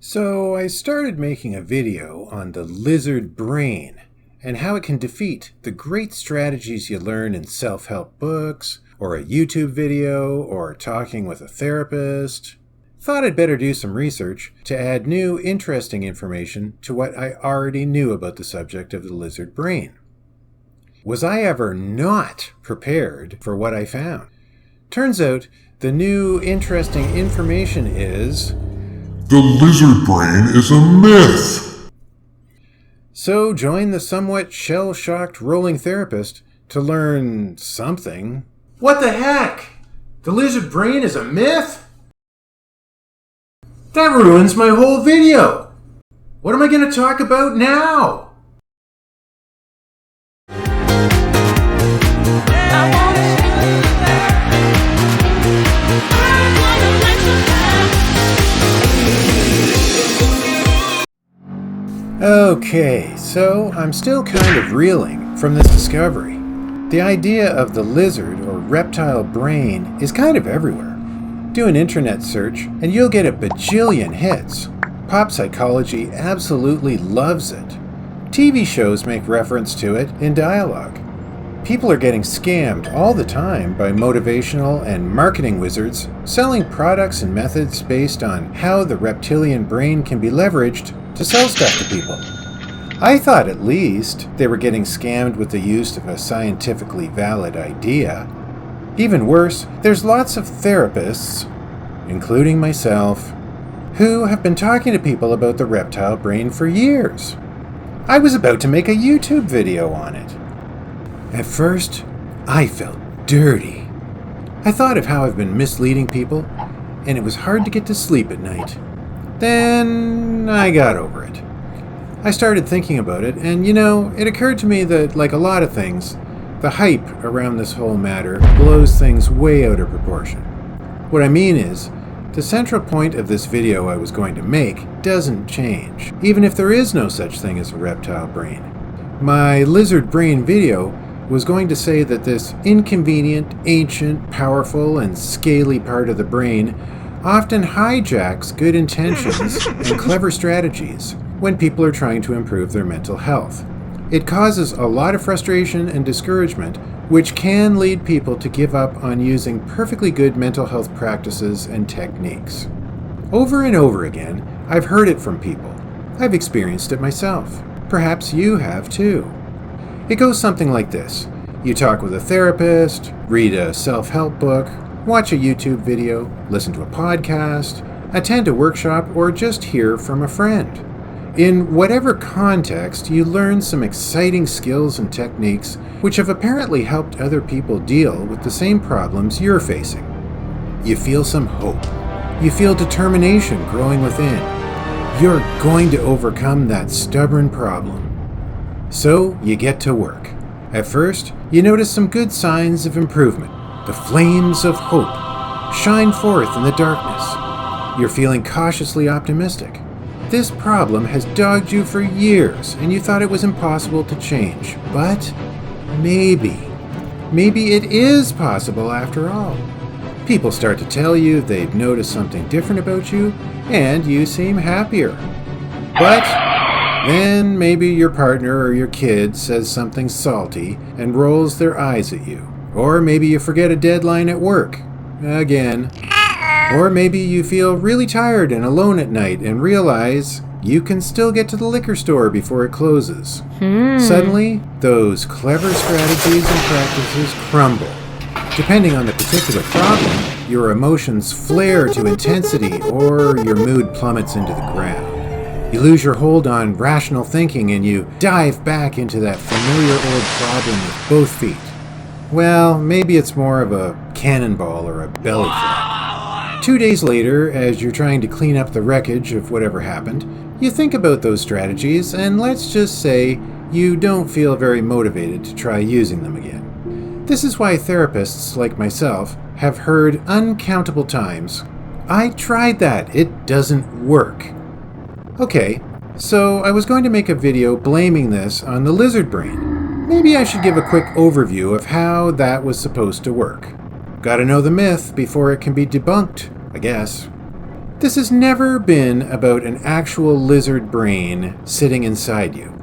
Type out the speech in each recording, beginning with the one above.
So I started making a video on the lizard brain and how it can defeat the great strategies you learn in self-help books, or a YouTube video, or talking with a therapist. Thought I'd better do some research to add new, interesting information to what I already knew about the subject of the lizard brain. Was I ever not prepared for what I found? Turns out the new, interesting information is... the lizard brain is a myth! So join the somewhat shell-shocked rolling therapist to learn something. What the heck? The lizard brain is a myth? That ruins my whole video! What am I going to talk about now? Okay, so I'm still kind of reeling from this discovery. The idea of the lizard or reptile brain is kind of everywhere. Do an internet search and you'll get a bajillion hits. Pop psychology absolutely loves it. TV shows make reference to it in dialogue. People are getting scammed all the time by motivational and marketing wizards selling products and methods based on how the reptilian brain can be leveraged to sell stuff to people. I thought at least they were getting scammed with the use of a scientifically valid idea. Even worse, there's lots of therapists, including myself, who have been talking to people about the reptile brain for years. I was about to make a YouTube video on it. At first, I felt dirty. I thought of how I've been misleading people, and it was hard to get to sleep at night. Then I got over it. I started thinking about it, and it occurred to me that, like a lot of things, the hype around this whole matter blows things way out of proportion. What I mean is, the central point of this video I was going to make doesn't change, even if there is no such thing as a reptile brain. My lizard brain video was going to say that this inconvenient, ancient, powerful, and scaly part of the brain often hijacks good intentions and clever strategies when people are trying to improve their mental health. It causes a lot of frustration and discouragement, which can lead people to give up on using perfectly good mental health practices and techniques. Over and over again, I've heard it from people. I've experienced it myself. Perhaps you have too. It goes something like this. You talk with a therapist, read a self-help book, watch a YouTube video, listen to a podcast, attend a workshop, or just hear from a friend. In whatever context, you learn some exciting skills and techniques which have apparently helped other people deal with the same problems you're facing. You feel some hope. You feel determination growing within. You're going to overcome that stubborn problem. So you get to work. At first, you notice some good signs of improvement. The flames of hope shine forth in the darkness. You're feeling cautiously optimistic. This problem has dogged you for years, and you thought it was impossible to change. But maybe it is possible after all. People start to tell you they've noticed something different about you, and you seem happier. But then maybe your partner or your kid says something salty and rolls their eyes at you. Or maybe you forget a deadline at work. Again. Or maybe you feel really tired and alone at night and realize you can still get to the liquor store before it closes. Suddenly, those clever strategies and practices crumble. Depending on the particular problem, your emotions flare to intensity or your mood plummets into the ground. You lose your hold on rational thinking and you dive back into that familiar old problem with both feet. Well, maybe it's more of a cannonball or a belly flop. 2 days later, as you're trying to clean up the wreckage of whatever happened, you think about those strategies, and let's just say you don't feel very motivated to try using them again. This is why therapists like myself have heard uncountable times, "I tried that, it doesn't work." Okay, so I was going to make a video blaming this on the lizard brain. Maybe I should give a quick overview of how that was supposed to work. Gotta know the myth before it can be debunked, I guess. This has never been about an actual lizard brain sitting inside you.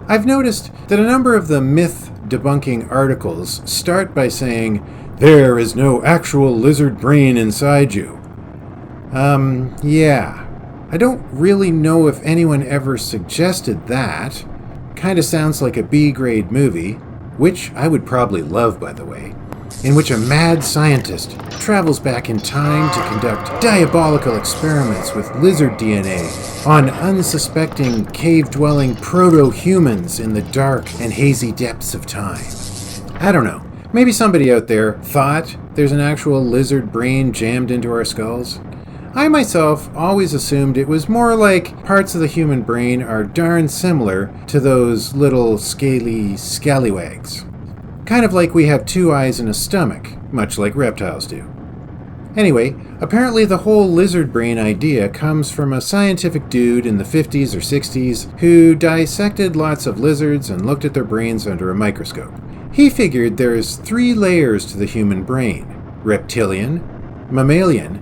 I've noticed that a number of the myth debunking articles start by saying, "There is no actual lizard brain inside you." Yeah. I don't really know if anyone ever suggested that. Kinda sounds like a B-grade movie, which I would probably love, by the way, in which a mad scientist travels back in time to conduct diabolical experiments with lizard DNA on unsuspecting cave-dwelling proto-humans in the dark and hazy depths of time. I don't know. Maybe somebody out there thought there's an actual lizard brain jammed into our skulls. I myself always assumed it was more like parts of the human brain are darn similar to those little scaly scallywags. Kind of like we have 2 eyes and a stomach, much like reptiles do. Anyway, apparently the whole lizard brain idea comes from a scientific dude in the 50s or 60s who dissected lots of lizards and looked at their brains under a microscope. He figured there's 3 layers to the human brain: reptilian, mammalian,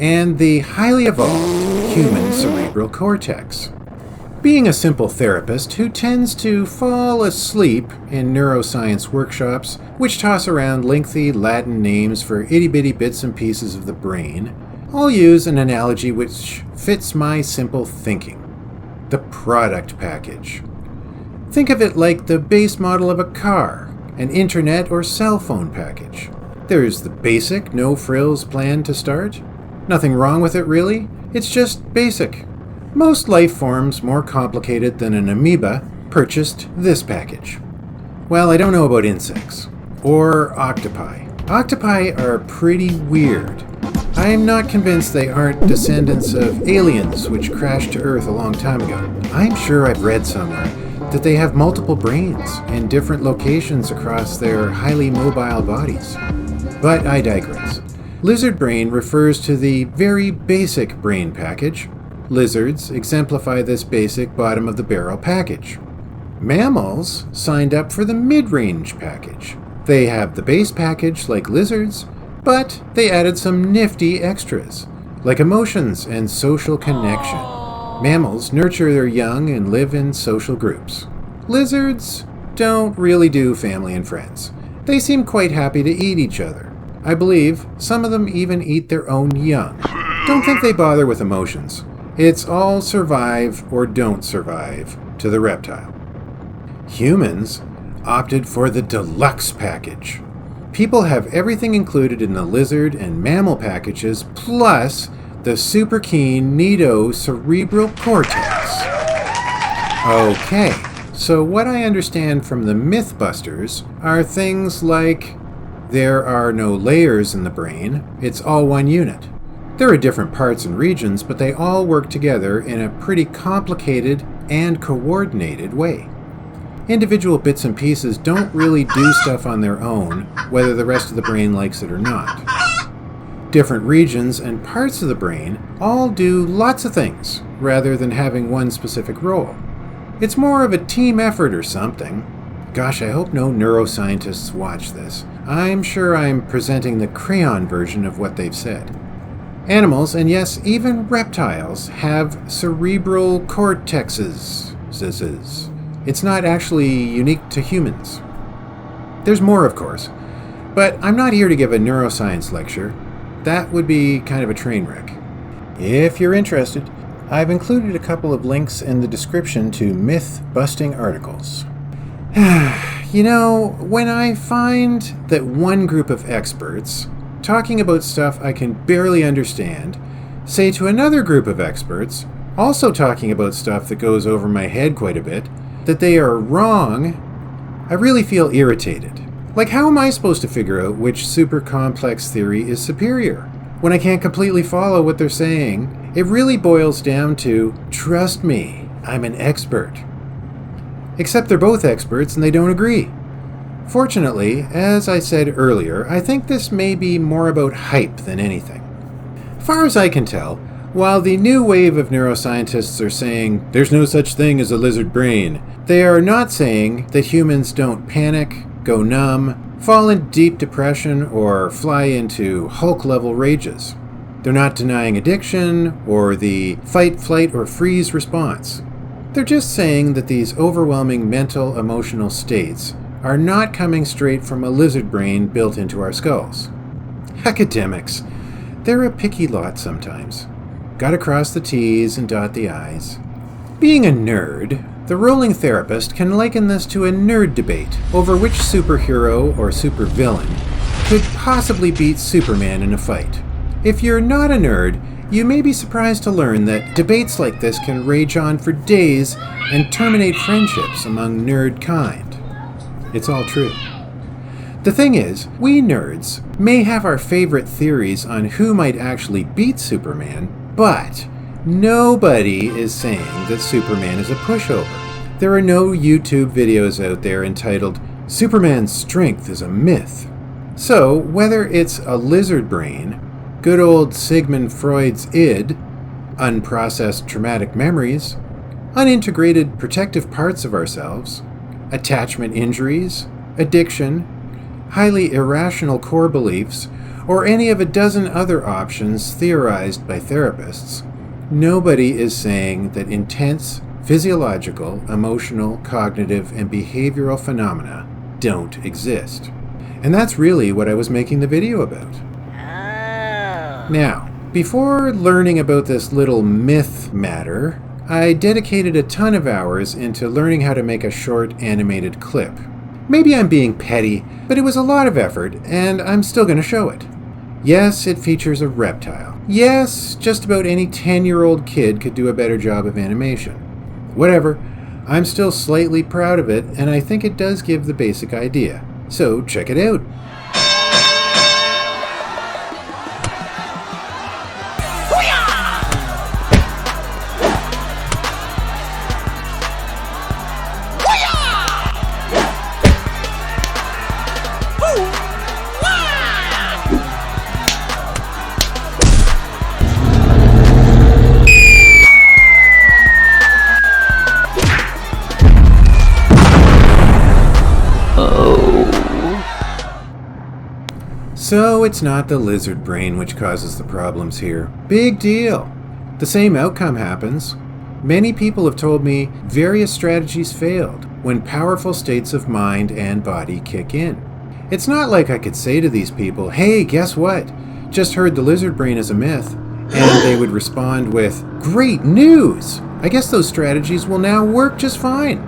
and the highly evolved human cerebral cortex. Being a simple therapist who tends to fall asleep in neuroscience workshops, which toss around lengthy Latin names for itty-bitty bits and pieces of the brain, I'll use an analogy which fits my simple thinking: the product package. Think of it like the base model of a car, an internet or cell phone package. There's the basic, no-frills plan to start. Nothing wrong with it, really. It's just basic. Most life forms more complicated than an amoeba purchased this package. Well, I don't know about insects. Or octopi. Octopi are pretty weird. I'm not convinced they aren't descendants of aliens which crashed to Earth a long time ago. I'm sure I've read somewhere that they have multiple brains in different locations across their highly mobile bodies. But I digress. Lizard brain refers to the very basic brain package. Lizards exemplify this basic bottom-of-the-barrel package. Mammals signed up for the mid-range package. They have the base package like lizards, but they added some nifty extras, like emotions and social connection. Mammals nurture their young and live in social groups. Lizards don't really do family and friends. They seem quite happy to eat each other. I believe some of them even eat their own young. Don't think they bother with emotions. It's all survive or don't survive to the reptile. Humans opted for the deluxe package. People have everything included in the lizard and mammal packages, plus the super keen neato cerebral cortex. Okay, so what I understand from the Mythbusters are things like there are no layers in the brain, it's all one unit. There are different parts and regions, but they all work together in a pretty complicated and coordinated way. Individual bits and pieces don't really do stuff on their own, whether the rest of the brain likes it or not. Different regions and parts of the brain all do lots of things, rather than having one specific role. It's more of a team effort or something. Gosh, I hope no neuroscientists watch this. I'm sure I'm presenting the crayon version of what they've said. Animals, and yes, even reptiles, have cerebral cortexes. It's not actually unique to humans. There's more, of course, but I'm not here to give a neuroscience lecture. That would be kind of a train wreck. If you're interested, I've included a couple of links in the description to myth-busting articles. You know, when I find that one group of experts talking about stuff I can barely understand say to another group of experts, also talking about stuff that goes over my head quite a bit, that they are wrong, I really feel irritated. Like, how am I supposed to figure out which super complex theory is superior? When I can't completely follow what they're saying, it really boils down to, trust me, I'm an expert. Except they're both experts and they don't agree. Fortunately, as I said earlier, I think this may be more about hype than anything. As far as I can tell, while the new wave of neuroscientists are saying there's no such thing as a lizard brain, they are not saying that humans don't panic, go numb, fall in deep depression, or fly into Hulk-level rages. They're not denying addiction or the fight, flight, or freeze response. They're just saying that these overwhelming mental, emotional states are not coming straight from a lizard brain built into our skulls. Academics. They're a picky lot sometimes. Gotta cross the T's and dot the I's. Being a nerd, the rolling therapist can liken this to a nerd debate over which superhero or supervillain could possibly beat Superman in a fight. If you're not a nerd, you may be surprised to learn that debates like this can rage on for days and terminate friendships among nerd kind. It's all true. The thing is, we nerds may have our favorite theories on who might actually beat Superman, but nobody is saying that Superman is a pushover. There are no YouTube videos out there entitled, "Superman's strength is a myth." So, whether it's a lizard brain, good old Sigmund Freud's id, unprocessed traumatic memories, unintegrated protective parts of ourselves, attachment injuries, addiction, highly irrational core beliefs, or any of a dozen other options theorized by therapists, nobody is saying that intense physiological, emotional, cognitive, and behavioral phenomena don't exist. And that's really what I was making the video about. Now, before learning about this little myth matter, I dedicated a ton of hours into learning how to make a short animated clip. Maybe I'm being petty, but it was a lot of effort, and I'm still going to show it. Yes, it features a reptile. Yes, just about any 10-year-old kid could do a better job of animation. Whatever, I'm still slightly proud of it, and I think it does give the basic idea. So check it out. So it's not the lizard brain which causes the problems here. Big deal. The same outcome happens. Many people have told me various strategies failed when powerful states of mind and body kick in. It's not like I could say to these people, "Hey, guess what? Just heard the lizard brain is a myth," and they would respond with, "Great news! I guess those strategies will now work just fine."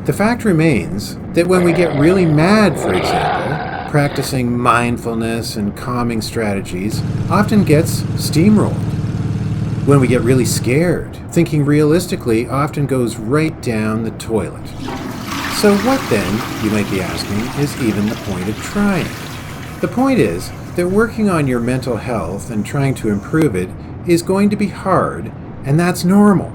The fact remains that when we get really mad, for example, practicing mindfulness and calming strategies often gets steamrolled. When we get really scared, thinking realistically often goes right down the toilet. So what then, you might be asking, is even the point of trying? The point is that working on your mental health and trying to improve it is going to be hard, and that's normal.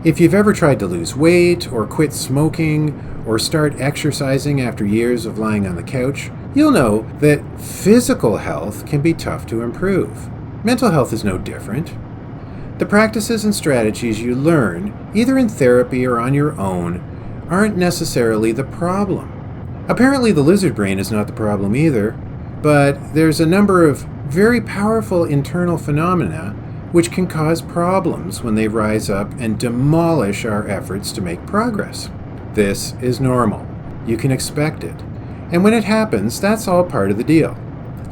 If you've ever tried to lose weight, or quit smoking, or start exercising after years of lying on the couch, you'll know that physical health can be tough to improve. Mental health is no different. The practices and strategies you learn, either in therapy or on your own, aren't necessarily the problem. Apparently the lizard brain is not the problem either, but there's a number of very powerful internal phenomena which can cause problems when they rise up and demolish our efforts to make progress. This is normal. You can expect it. And when it happens, that's all part of the deal.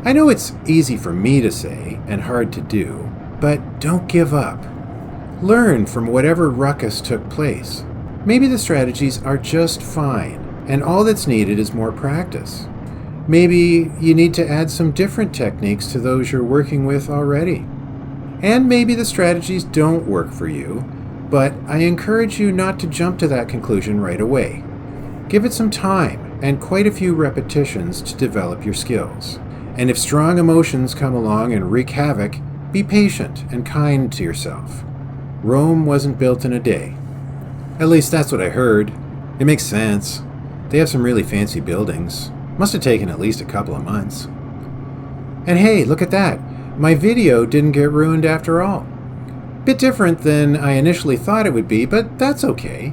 I know it's easy for me to say and hard to do, but don't give up. Learn from whatever ruckus took place. Maybe the strategies are just fine, and all that's needed is more practice. Maybe you need to add some different techniques to those you're working with already. And maybe the strategies don't work for you, but I encourage you not to jump to that conclusion right away. Give it some time and quite a few repetitions to develop your skills. And if strong emotions come along and wreak havoc, be patient and kind to yourself. Rome wasn't built in a day. At least that's what I heard. It makes sense. They have some really fancy buildings. Must have taken at least a couple of months. And hey, look at that. My video didn't get ruined after all. Bit different than I initially thought it would be, but that's okay.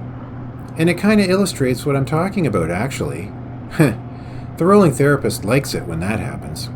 And it kind of illustrates what I'm talking about, actually. The rolling therapist likes it when that happens.